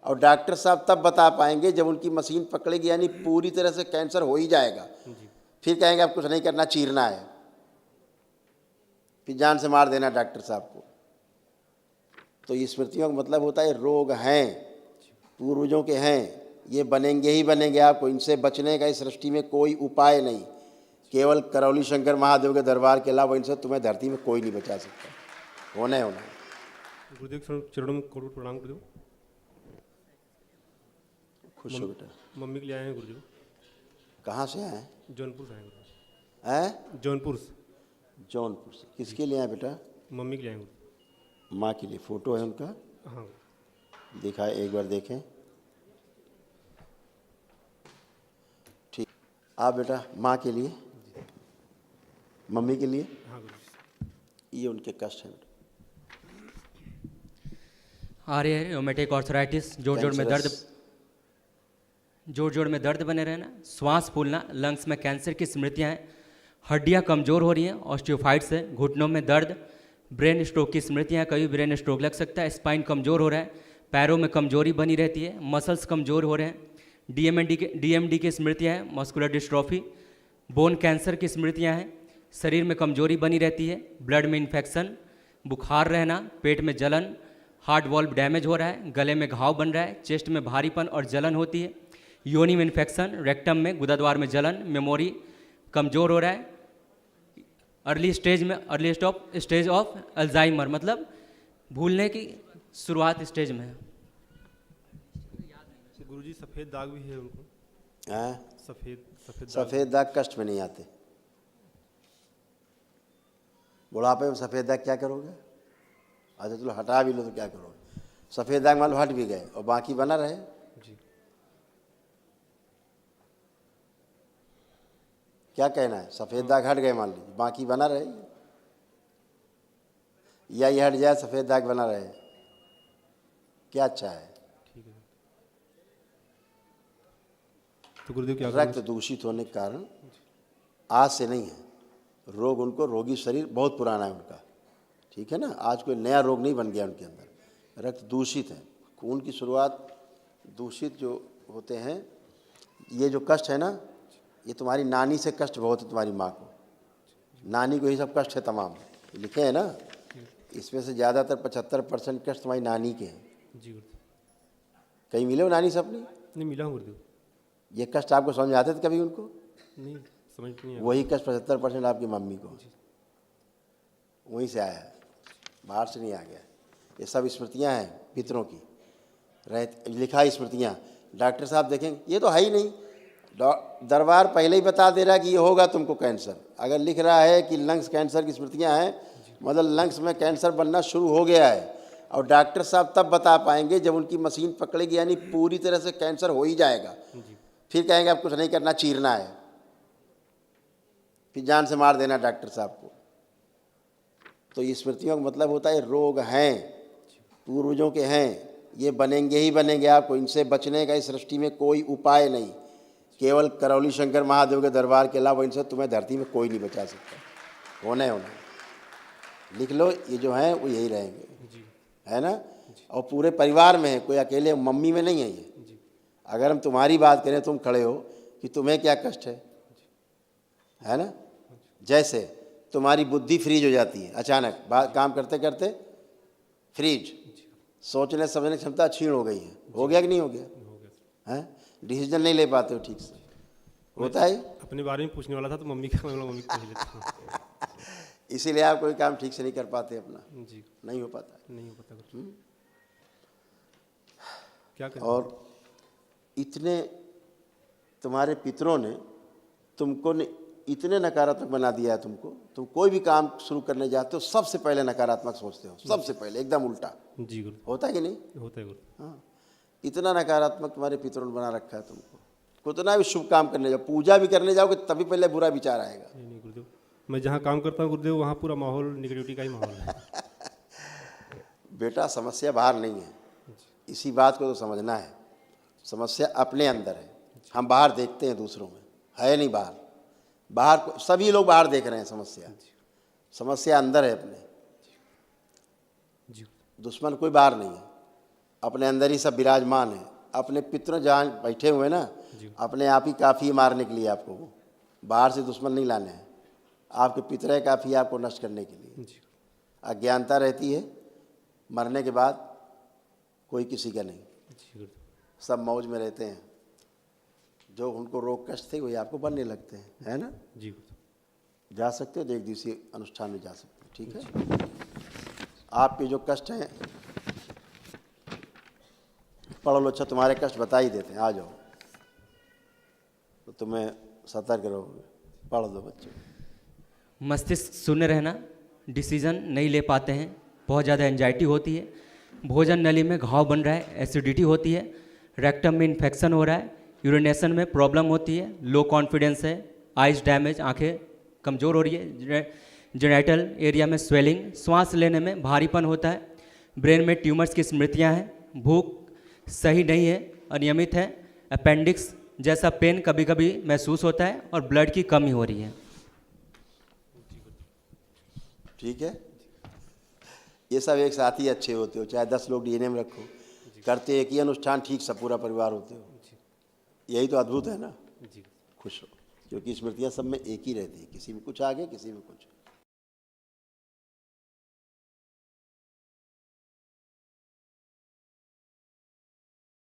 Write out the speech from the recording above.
और डॉक्टर साहब तब बता पाएंगे जब उनकी मशीन पकड़ेगी, यानी पूरी तरह से कैंसर हो ही जाएगा। फिर कहेंगे अब कुछ नहीं करना, चीरना है, फिर जान से मार देना डॉक्टर साहब को। तो ये स्मृतियों का मतलब होता है रोग हैं, पूर्वजों के हैं, ये बनेंगे ही बनेंगे, आपको इनसे बचने का इस सृष्टि में कोई उपाय नहीं। केवल करौली शंकर महादेव के दरबार के अलावा इनसे तुम्हें धरती में कोई नहीं बचा सकता। होना है। गुरुदेव चरणों में कोटि प्रणाम गुरुदेव। खुश हो बेटा। मम्मी के लिए आए हैं गुरुदेव। कहाँ से आए हैं? जौनपुर से आए गुरुदेव। हैं? जौनपुर से। जौनपुर से। किसके लिए आए बेटा? मम्मी के लिए आए गुरुदेव। माँ के लिए। फोटो है उनका? हाँ। दिखाए, एक बार देखें। ठीक। आप बेटा माँ के लिए, मम्मी के लिए। हाँ गुरुदेव। ये उनके कष्ट हैं। रोमेटिक आर्थराइटिस, जोड़ में दर्द बने रहना, श्वास फूलना, लंग्स में कैंसर की स्मृतियाँ हैं, हड्डियाँ कमज़ोर हो रही हैं, ऑस्टियोफाइट्स है, घुटनों में दर्द, ब्रेन स्ट्रोक की स्मृतियाँ हैं, कभी ब्रेन स्ट्रोक लग सकता है, स्पाइन कमज़ोर हो रहा है, पैरों में कमजोरी बनी रहती है, मसल्स कमज़ोर हो रहे हैं, डीएमडी की स्मृतियाँ हैं, मस्कुलर डिस्ट्रॉफी, बोन कैंसर की स्मृतियाँ हैं, शरीर में कमजोरी बनी रहती है, ब्लड में इन्फेक्शन, बुखार रहना, पेट में जलन, हार्ट वॉल्व डैमेज हो रहा है, गले में घाव बन रहा है, चेस्ट में भारीपन और जलन होती है, योनि में इन्फेक्शन, रेक्टम में गुदाद्वार में जलन, मेमोरी कमज़ोर हो रहा है, अर्ली स्टेज ऑफ अल्जाइमर, मतलब भूलने की शुरुआत स्टेज में है। गुरुजी सफ़ेद दाग भी है उनको। सफ़ेद दाग कष्ट में नहीं आते। बुढ़ापे में सफ़ेद दाग क्या करोगे? अच्छा चलो हटा भी लो तो क्या करोगे? सफ़ेद दाग मान लो हट भी गए और बाकी बना रहे जी। क्या कहना है? सफ़ेद दाग हट गए मान लीजिए, बाकी बना रहे, या ये हट जाए सफ़ेद दाग बना रहे, क्या अच्छा है? ठीक है। तो गुरुदेव क्या रक्त दूषित होने के कारण आज से नहीं है रोग, उनको रोगी शरीर बहुत पुराना है उनका, ठीक है ना, आज कोई नया रोग नहीं बन गया उनके अंदर, रक्त दूषित है, खून की शुरुआत दूषित जो होते हैं। ये जो कष्ट है ना, ये तुम्हारी नानी से कष्ट बहुत है, तुम्हारी माँ को, नानी को ही सब कष्ट है तमाम, लिखे हैं ना, इसमें से ज़्यादातर 75% कष्ट तुम्हारी नानी के हैं। जी गुरुदेव। कहीं मिले हो नानी से अपनी? नहीं मिला हूँ गुरुदेव। ये कष्ट आपको समझ आते थे कभी उनको? नहीं समझ नहीं आया। वही कष्ट 75% आपकी मम्मी को, वहीं से आया है, बाहर से नहीं आ गया। ये सब स्मृतियाँ हैं पितरों की, लिखा है स्मृतियाँ। डॉक्टर साहब देखेंगे ये तो है ही नहीं, दरबार पहले ही बता दे रहा है कि ये होगा तुमको कैंसर। अगर लिख रहा है कि लंग्स कैंसर की स्मृतियाँ हैं, मतलब लंग्स में कैंसर बनना शुरू हो गया है। और डॉक्टर साहब तब बता पाएंगे जब उनकी मशीन पकड़ेगी, यानी पूरी तरह से कैंसर हो ही जाएगा। फिर कहेंगे अब कुछ नहीं करना, चीरना है, फिर जान से मार देना डॉक्टर साहब को। तो ये स्मृतियों का मतलब होता है रोग हैं, पूर्वजों के हैं, ये बनेंगे ही बनेंगे, आपको इनसे बचने का इस सृष्टि में कोई उपाय नहीं। केवल करौली शंकर महादेव के दरबार के अलावा इनसे तुम्हें धरती में कोई नहीं बचा सकता। होना है। लिख लो, ये जो हैं वो यही रहेंगे, है ना। और पूरे परिवार में है, कोई अकेले मम्मी में नहीं है ये। अगर हम तुम्हारी बात करें, तुम खड़े हो कि तुम्हें क्या कष्ट है ना। जैसे तुम्हारी बुद्धि फ्रीज हो जाती है अचानक, बात काम करते करते फ्रीज, सोचने समझने की क्षमता क्षीण हो गई है, हो गया कि नहीं हो गया? हैं, डिसीजन नहीं ले पाते हो ठीक से, होता है। अपने बारे में पूछने वाला था तो मम्मी को पूछ लेता हूँ। इसीलिए आप कोई काम ठीक से नहीं कर पाते अपना। जी। नहीं हो पाता। क्या करें? और इतने तुम्हारे पितरों ने तुमको इतने नकारात्मक बना दिया है तुमको, तुम कोई भी काम शुरू करने जाते हो सबसे पहले नकारात्मक सोचते हो, सबसे पहले एकदम उल्टा। जी गुरु। होता है कि नहीं? होता है गुरु। हाँ, इतना नकारात्मक तुम्हारे पितरों ने बना रखा है तुमको। कितना भी शुभ काम करने जाओ, पूजा भी करने जाओगे तभी पहले बुरा विचार आएगा। नहीं गुरुदेव, मैं जहाँ काम करता हूँ गुरुदेव वहाँ पूरा माहौल निगेटिविटी का ही माहौल है। बेटा समस्या बाहर नहीं है, इसी बात को तो समझना है। समस्या अपने अंदर है, हम बाहर देखते हैं दूसरों में, है नहीं बाहर। बाहर सभी लोग बाहर देख रहे हैं समस्या, समस्या अंदर है अपने। जी दुश्मन कोई बाहर नहीं है, अपने अंदर ही सब विराजमान है। अपने पितर जहाँ बैठे हुए ना, अपने आप ही काफ़ी है मारने के लिए आपको, वो बाहर से दुश्मन नहीं लाने हैं, आपके पितर काफ़ी है आपको नष्ट करने के लिए। जी अज्ञानता रहती है, मरने के बाद कोई किसी का नहीं, जी गुरुदेव। सब मौज में रहते हैं। जो उनको रोग कष्ट थे वही आपको बनने लगते हैं, है ना। जी गुरुदेव। जा सकते हो तो एक दिवसीय अनुष्ठान में जा सकते हो, ठीक है। आपके जो कष्ट हैं पढ़ लो, अच्छा तुम्हारे कष्ट बता ही देते हैं, आ जाओ तो तुम्हें सतर्क रहोगे। पढ़ दो बच्चों। मस्तिष्क शून्य रहना, डिसीजन नहीं ले पाते हैं, बहुत ज़्यादा एंजाइटी होती है, भोजन नली में घाव बन रहा है, एसिडिटी होती है, रेक्टम में इन्फेक्शन हो रहा है, यूरिनेशन में प्रॉब्लम होती है, लो कॉन्फिडेंस है, आइज डैमेज, आंखें कमज़ोर हो रही है, जेनिटल एरिया में स्वेलिंग, श्वास लेने में भारीपन होता है, ब्रेन में ट्यूमर्स की स्मृतियां हैं, भूख सही नहीं है, अनियमित है, अपेंडिक्स जैसा पेन कभी कभी महसूस होता है और ब्लड की कमी हो रही है। ठीक है, ये सब एक साथ ही अच्छे होते हो, चाहे 10 लोग डीएनए में रखो, करते एक ही अनुष्ठान, ठीक सब पूरा परिवार होते हो। यही तो अद्भुत है ना। जी खुश हो, क्योंकि स्मृतियाँ सब में एक ही रहती है, किसी में कुछ आगे किसी में कुछ।